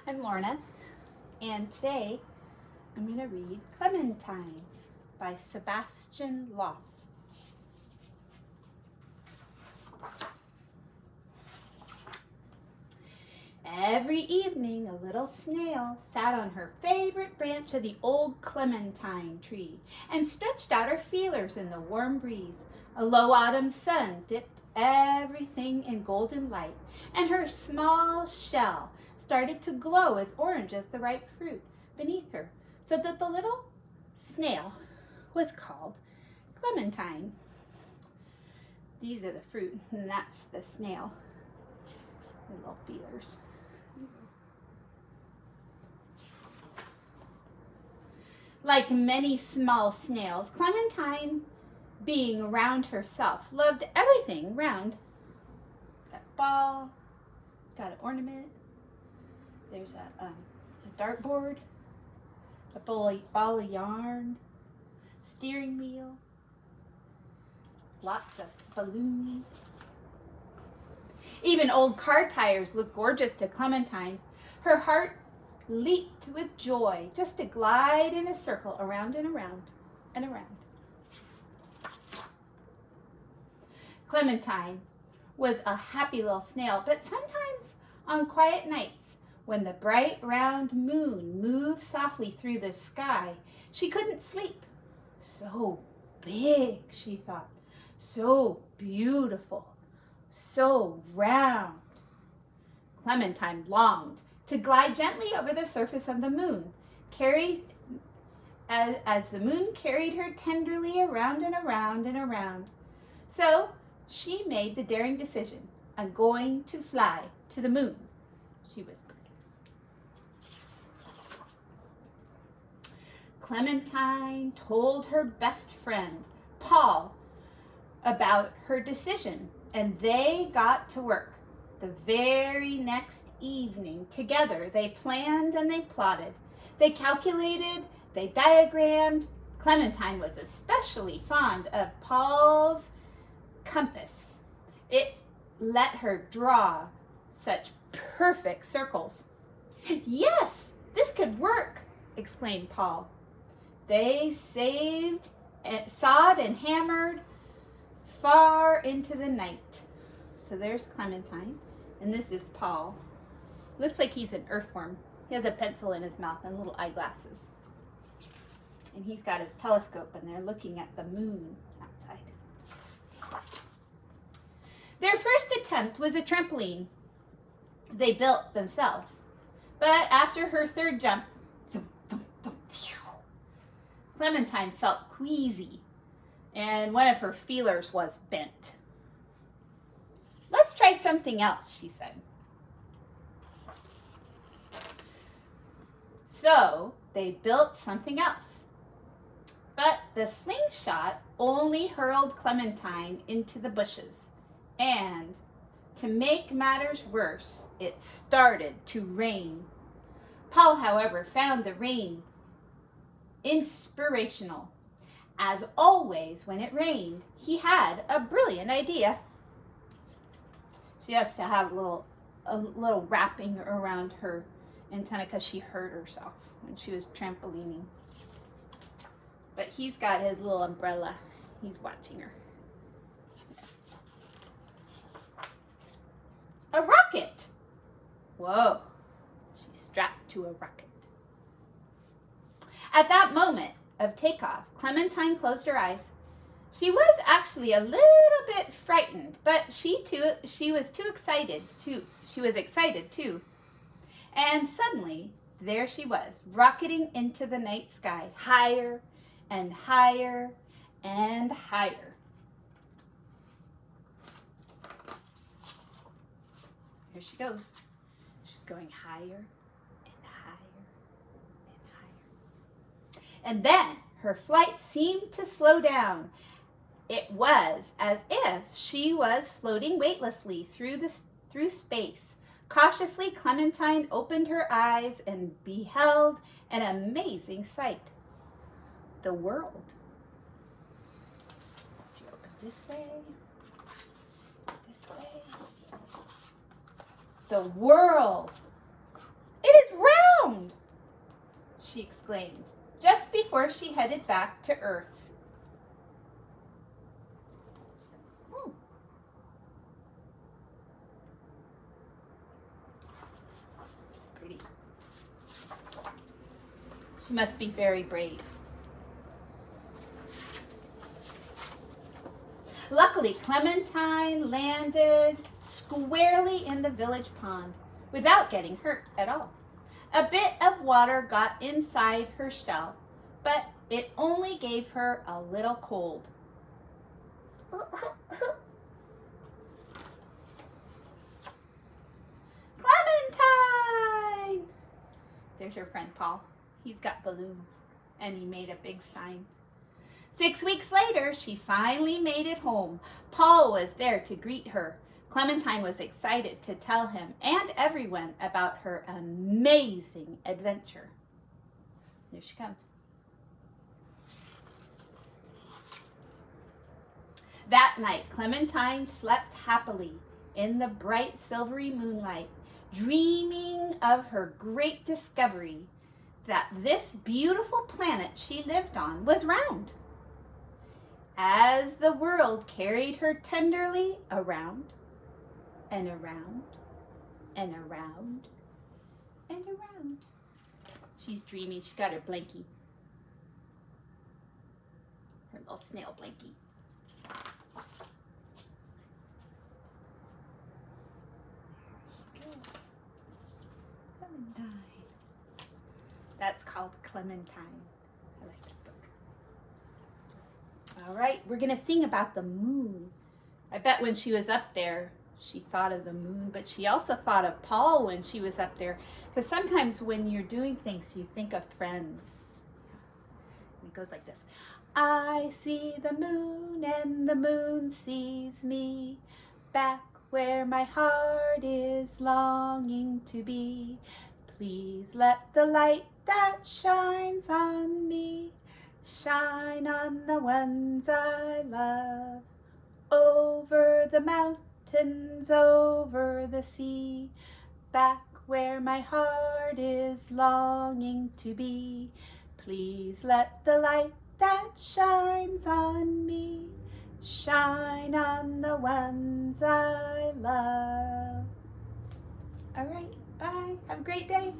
I'm Lorna, and today I'm going to read Clementine by Sebastian Loff. Every evening, a little snail sat on her favorite branch of the old clementine tree and stretched out her feelers in the warm breeze. A low autumn sun dipped everything in golden light, and her small shell started to glow as orange as the ripe fruit beneath her, so that the little snail was called Clementine. These are the fruit, and that's the snail. The little feelers. Like many small snails, Clementine, being round herself, loved everything round. Got a ball, got an ornament, there's a dartboard, a ball of yarn, steering wheel, lots of balloons. Even old car tires looked gorgeous to Clementine. Her heart leaped with joy just to glide in a circle around and around and around. Clementine was a happy little snail, but sometimes on quiet nights, when the bright round moon moved softly through the sky, she couldn't sleep. So big, she thought, so beautiful, so round. Clementine longed to glide gently over the surface of the moon, as the moon carried her tenderly around and around and around. So she made the daring decision. I'm going to fly to the moon, she whispered. Clementine told her best friend, Paul, about her decision, and they got to work. The very next evening, together, they planned and they plotted. They calculated, they diagrammed. Clementine was especially fond of Paul's compass. It let her draw such perfect circles. Yes, this could work, exclaimed Paul. They sawed and hammered far into the night. So there's Clementine, and this is Paul. Looks like he's an earthworm. He has a pencil in his mouth and little eyeglasses. And he's got his telescope, and they're looking at the moon outside. Their first attempt was a trampoline they built themselves. But after her third jump, Clementine felt queasy, and one of her feelers was bent. Let's try something else, she said. So they built something else. But the slingshot only hurled Clementine into the bushes. And to make matters worse, it started to rain. Paul, however, found the rain inspirational. As always, when it rained, he had a brilliant idea. She has to have a little wrapping around her antenna because she hurt herself when she was trampolining. But he's got his little umbrella. He's watching her. A rocket! Whoa, she's strapped to a rocket. At that moment of takeoff, Clementine closed her eyes. She was actually a little bit frightened, but she was excited too. And suddenly, there she was, rocketing into the night sky, higher and higher and higher. Here she goes. She's going higher and higher and higher. And then her flight seemed to slow down. It was as if she was floating weightlessly through space. Cautiously, Clementine opened her eyes and beheld an amazing sight. The world. She opened this way, this way. The world. It is she exclaimed, just before she headed back to Earth. Ooh. It's pretty. She must be very brave. Luckily, Clementine landed squarely in the village pond without getting hurt at all. A bit of water got inside her shell, but it only gave her a little cold. Clementine! There's her friend Paul. He's got balloons, and he made a big sign. 6 weeks later, she finally made it home. Paul was there to greet her. Clementine was excited to tell him and everyone about her amazing adventure. Here she comes. That night, Clementine slept happily in the bright silvery moonlight, dreaming of her great discovery that this beautiful planet she lived on was round. As the world carried her tenderly around and around and around and around. She's dreaming. She's got her blankie. Her little snail blankie. There she goes. Clementine. That's called Clementine. I like that book. All right, we're going to sing about the moon. I bet when she was up there, she thought of the moon, but she also thought of Paul when she was up there. Because sometimes when you're doing things, you think of friends. And it goes like this. I see the moon and the moon sees me, back where my heart is longing to be. Please let the light that shines on me shine on the ones I love. Over the mountains, over the sea, back where my heart is longing to be. Please let the light that shines on me shine on the ones I love. All right, bye. Have a great day.